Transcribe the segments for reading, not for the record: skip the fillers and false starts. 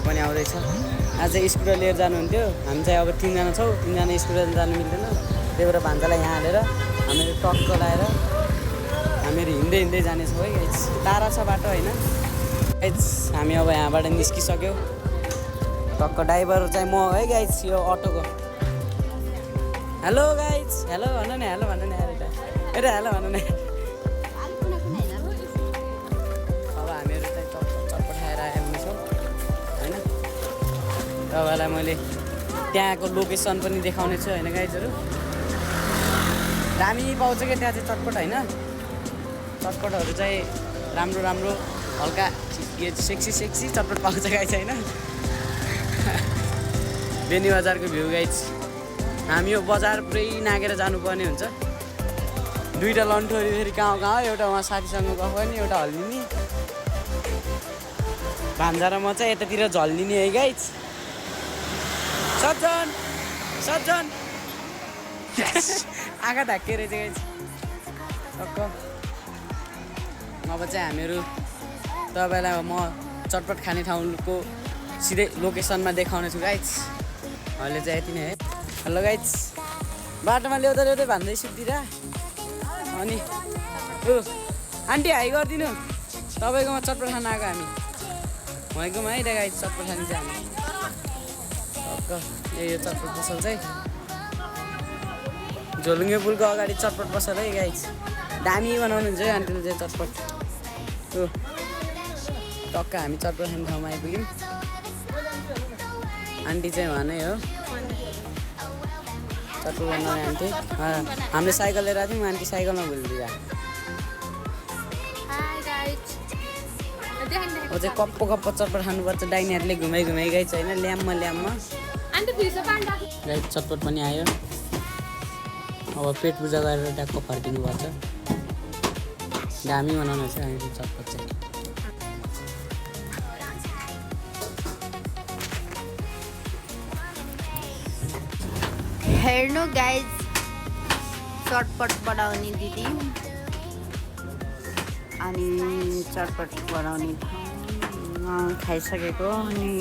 पनि आउँदैछ। आज स्कुटर लिएर जानुहुन्थ्यो, हामी चाहिँ अब 3 जना छौँ, 3 जना स्कुटर जानु मिल्दैन, त्यही भएर भान्जालाई यहाँ हालेर हामीहरू टक्क लाएर हामीहरू हिँड्दै हिँड्दै जानेछौँ है गाइस। टाढा छ बाटो होइन गाइस। हामी अब यहाँबाट निस्किसक्यौँ। टक्क ड्राइभर चाहिँ म है गाइस, यो अटोको। हेलो गाइस, हेलो भन्नु नि, हेलो भन्नु नि यार, यता हेलो भन्नु नि। अब हामीहरू चाहिँ चटपट खाएर आए हुनेछौँ होइन। तपाईँलाई मैले त्यहाँको लोकेसन पनि देखाउने छु होइन गाइजहरू। दामी पाउँछ क्या त्यहाँ चाहिँ चटपट होइन। चटपटहरू चाहिँ राम्रो राम्रो हल्का सेक्सी चटपट पाउँछ गाइज होइन। बेनी बजारको भ्यू गाइज। हामी यो बजार पुरै नागेर जानुपर्ने हुन्छ। 2टा लन्ठोहरू फेरि कहाँ एउटा उहाँ साथीसँग गफ गर्ने, एउटा हल्लिने। भान्जा र म चाहिँ यतातिर झल्लिने है गाइज। सज्जन आँखा ढाक्के रहेछ गाइज टक्क। अब चाहिँ हामीहरू तपाईँलाई म चटपट खाने ठाउँको सिधै लोकेसनमा देखाउने छु गाइज। अहिले चाहिँ यति नै है। हेलो गाइज, बाटोमा ल्याउँदै भन्दै सुत्दिरा। अनि आन्टी हाई गरिदिनु, तपाईँकोमा चटपट खान आएको हामी। भनेकोमा है गाइज चटपट खाने चाहिँ हामी टक्क। यो चटपट पसल चाहिँ झोलुङ्गे पुलको अगाडि चटपट पसल है गाइज। दामी बनाउनुहुन्छ है आन्टीले चाहिँ चटपट। टक्क हामी चटपट खाने ठाउँमा आइपुग्यौँ। आन्टी चाहिँ उहाँ नै हो चटपट बनाउने आन्टी। हामीले साइकल लिएर आएको थियौँ, आन्टी साइकलमा भुलिदिएर। अब चाहिँ कप्पो चटपट खानुपर्छ, डाइनी हातले घुमाइ गाइज होइन। ल्याममा गाइज चटपट पनि आयो। अब पेट पूजा गरेर ट्याक्क फर्किनु पर्छ। दामी बनाउनु छ हामी चटपट चाहिँ। हेर्नु गाइज, चटपट बनाउने दिदी अनि चटपट बनाउने ठाउँ खाइसकेको। अनि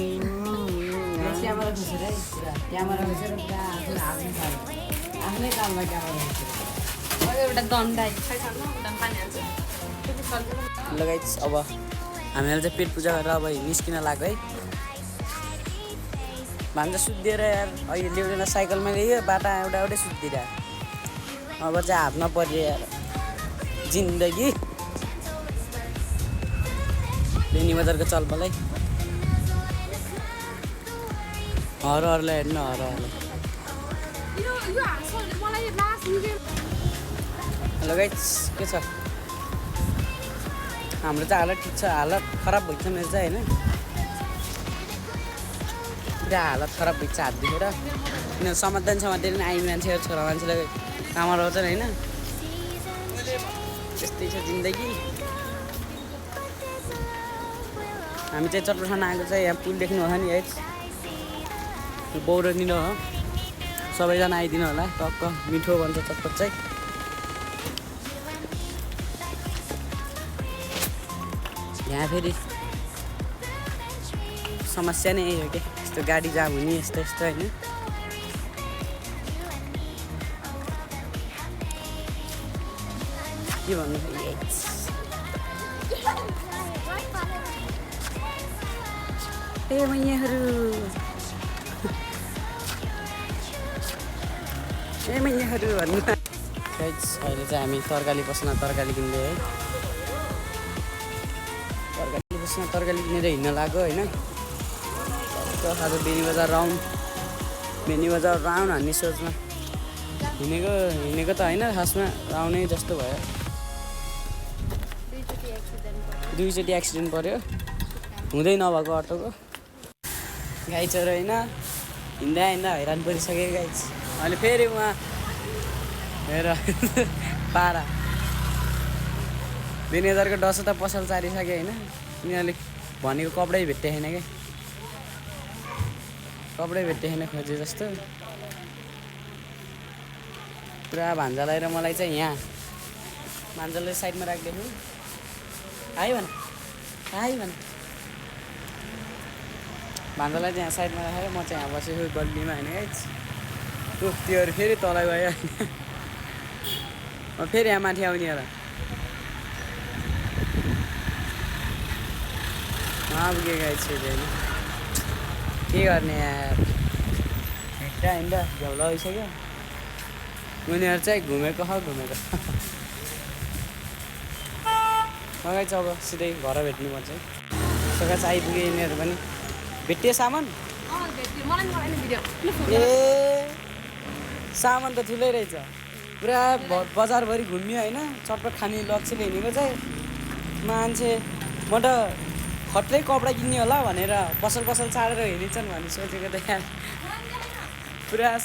एउटा दन्डा लगाइस्। अब हामीलाई चाहिँ पेट पूजा गरेर अब निस्किन लाग्यो है। भान्जा सुत्दिएर यार अहिले ल्याउँदैन, साइकलमा ल्यायो बाटा एउटै सुत्दिएर। अब चाहिँ हातमा पऱ्यो यार जिन्दगी। बेनी बजारको चलपलै हरहरूलाई हेर्नु, हरहरूलाई। हेलो गाइज, के छ? हाम्रो चाहिँ हालत ठिक छ, हालत खराब भइन्छ मेरो चाहिँ होइन। पुरा हालत खराब भइन्छ हात दुखेर। किन समाधान नि आइ मान्छेहरू, छोरा मान्छेलाई काममा रहन्छन् होइन। त्यस्तै छ जिन्दगी। हामी चाहिँ चटपट खान आएको चाहिँ यहाँ पुल देख्नु होला नि है, बौरनी हो। सबैजना आइदिनु होला, टक्क मिठो भन्छ चटपट चाहिँ। यहाँ फेरि समस्या नै यही हो कि यस्तो गाडी जाम हुने यस्तो होइन। के भन्नु ए मैयाहरू, भन्नु। अहिले चाहिँ हामी तरकारी पसलमा तरकारी किन्दै है। तरकारी किनेर हिँड्न लाग्यो होइन। आज बेनी बजार राउन्ड हान्ने सोचमा हिँडेको त होइन, खासमा राउन्डै जस्तो भयो। 2 चोटि एक्सिडेन्ट पऱ्यो हुँदै नभएको अटोको। गाई चोर होइन, हिँड्दा हैरान परिसक्यो गाइज। अहिले फेरि उहाँ हेर पारा बेनी बजारको डसो त पसल चारिसक्यो होइन। उनीहरूले भनेको कपडै भेट्टेन क्या, कपडै भेट्टेन खोजे जस्तो। पुरा भान्जालाई र मलाई चाहिँ यहाँ भान्जालाई साइडमा राखिदिनु। हाई भन भान्जालाई चाहिँ यहाँ साइडमा राखेर म चाहिँ यहाँ बसेको गल्लीमा होइन गाइज त्योहरू फेरि तल गयो होइन फेरि यहाँ माथि आउने होला पुगे गाइज फेरि होइन के गर्ने यार हिँड्दा हिँड्दा झ्याउला भइसक्यो उनीहरू चाहिँ घुमेको घुमेको गाइज अब सिधै घर भेट्नुपर्छ है सका चाहिँ आइपुगे यिनीहरू पनि भेटियो सामान ए सामान त ठुलै रहेछ पुरा बजारभरि घुम्यो होइन चटपट खाने लक्ष्यले हिँडेको चाहिँ मान्छे म त खट्टै कपडा किन्ने होला भनेर पसल छाडेर हिँडिन्छन् भन्ने सोचेको त यहाँ पुरा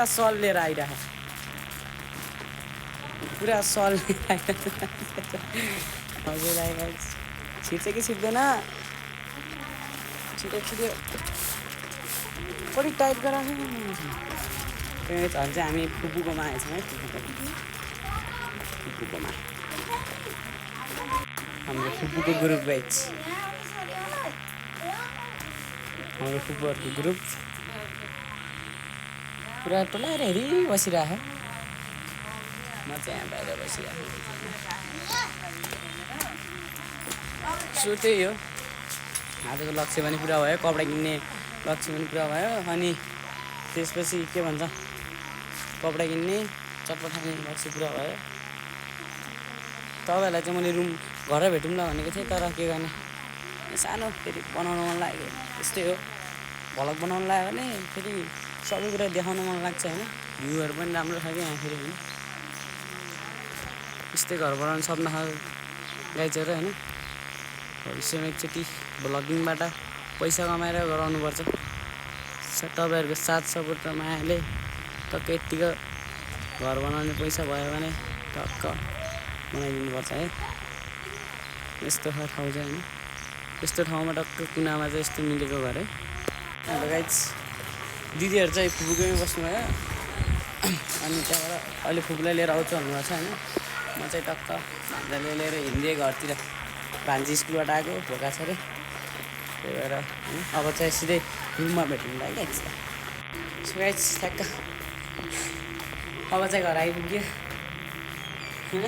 सल लिएर आइरहेको पुरा सल लिएर आइरहेको हजुर आइरहेको छिट्छ कि छिट्दैन छिटो कति टाइट गराएको त्यही झन् चाहिँ हामी फुपूकोमा आएछौँ है फुपूकोमा हाम्रो फुपूको ग्रुप गाइज हाम्रो फुपूहरूको ग्रुप पुरा टोलाएर हेरि बसिरहेको म चाहिँ यहाँ बाहिर बसिरहेको सो त्यही हो आजको लक्ष्य पनि पुरा भयो कपडा किन्ने लक्ष्य पनि पुरा भयो अनि त्यसपछि के भन्छ कपडा किन्ने चटपट खाने लक्ष्य पुरा भयो तपाईँहरूलाई चाहिँ मैले रुम घर भेटौँ न भनेको थिएँ तर के गर्ने सानो फेरि बनाउनु मन लाग्यो त्यस्तै हो भ्लग बनाउनु लाग्यो भने फेरि सबै कुरा देखाउन मन लाग्छ होइन भ्यूहरू पनि राम्रो छ कि यहाँ फेरि होइन यस्तै घर बनाउनु सपना गाइजहरू होइन भविष्यमा एकचोटि भ्लगिङबाट पैसा कमाएर गराउनुपर्छ तपाईँहरूको साथ सपोर्ट र मायाले टक्क यत्तिको घर बनाउने पैसा भयो भने टक्क बनाइदिनुपर्छ है यस्तो ठाउँ चाहिँ होइन यस्तो ठाउँमा टक्क कुनामा चाहिँ यस्तो मिलेको घर है अन्त गाइज दिदीहरू चाहिँ फुपूकोमै बस्नुभयो अनि त्यहाँबाट अहिले फुपूलाई लिएर आउँछु भन्नुभएको छ होइन म चाहिँ टक्क भान्जाले लिएर हिँड्दै घरतिर भान्जी स्कुलबाट आएको भोका छ अरे त्यही भएर होइन अब चाहिँ सिधै रुममा भेट्नुलाई क्या सो गाइज ठ्याक्क अब चाहिँ घर आइपुग्यो होइन